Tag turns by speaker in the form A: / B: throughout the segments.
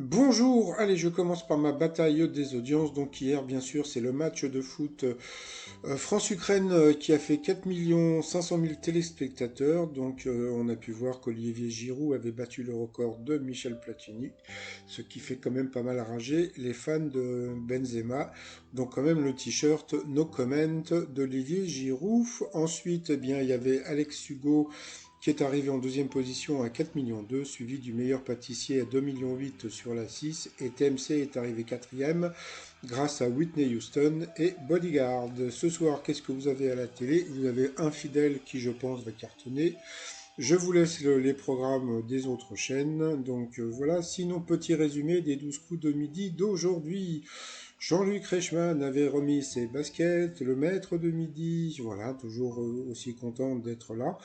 A: Bonjour, allez, je commence par ma bataille des audiences. Donc hier, bien sûr, c'est le match de foot France-Ukraine qui a fait 4 500 000 téléspectateurs. Donc on a pu voir qu'Olivier Giroud avait battu le record de Michel Platini, ce qui fait quand même pas mal rager les fans de Benzema. Donc quand même le t-shirt No Comment d'Olivier Giroud. Ensuite, eh bien, il y avait Alex Hugo qui est arrivé en deuxième position à 4,2 millions, suivi du meilleur pâtissier à 2,8 millions sur la 6, et TMC est arrivé quatrième grâce à Whitney Houston et Bodyguard. Ce soir, qu'est-ce que vous avez à la télé? Vous avez Infidèle qui, je pense, va cartonner. Je vous laisse les programmes des autres chaînes. Donc voilà, sinon petit résumé des 12 coups de midi d'aujourd'hui. Jean-Luc Reichmann avait remis ses baskets, le maître de midi, voilà, toujours aussi content d'être là.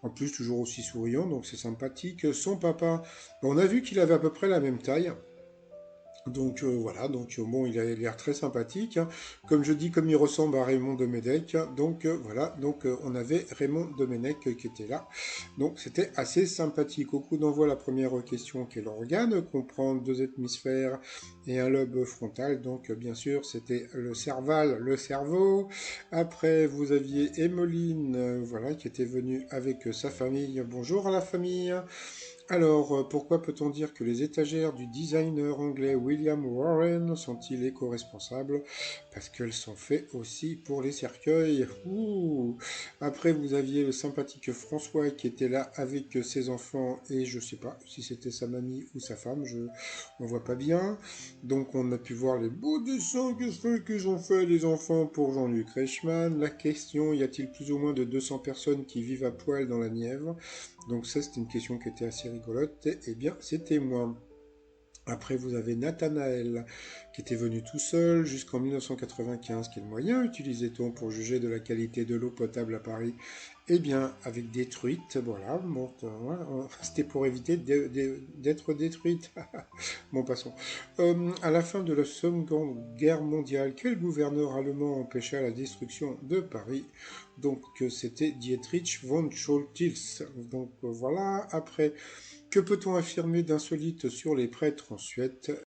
A: En plus, toujours aussi souriant, donc c'est sympathique. Son papa, on a vu qu'il avait à peu près la même taille. Donc voilà, donc bon, il a l'air très sympathique, hein. Comme je dis, comme il ressemble à Raymond Domenech. Donc voilà, donc on avait Raymond Domenech qui était là. Donc c'était assez sympathique. Au coup d'envoi, la première question, quel organe comprend deux hémisphères et un lobe frontal? Donc bien sûr, c'était le cerval, le cerveau. Après, vous aviez Emmeline, voilà, qui était venue avec sa famille. Bonjour à la famille. Alors, pourquoi peut-on dire que les étagères du designer anglais William Warren sont-ils éco-responsables? Parce qu'elles sont faites aussi pour les cercueils. Ouh. Après, vous aviez le sympathique François qui était là avec ses enfants et je sais pas si c'était sa mamie ou sa femme, on voit pas bien. Donc, on a pu voir les beaux dessins qu'ils ont fait les enfants pour Jean-Luc Reichmann. La question, y a-t-il plus ou moins de 200 personnes qui vivent à poil dans la Nièvre? Donc ça, c'était une question qui était assez rigolote. Eh bien, c'était moi. Après, vous avez Nathanaël, qui était venu tout seul jusqu'en 1995. Quel moyen utilisait-on pour juger de la qualité de l'eau potable à Paris? Eh bien, avec des truites, voilà. Bon, c'était pour éviter d'être détruite. Bon, passons. À la fin de la Seconde Guerre mondiale, quel gouverneur allemand empêcha la destruction de Paris? Donc, c'était Dietrich von Choltils. Donc, voilà. Après, que peut-on affirmer d'insolite sur les prêtres en Suède?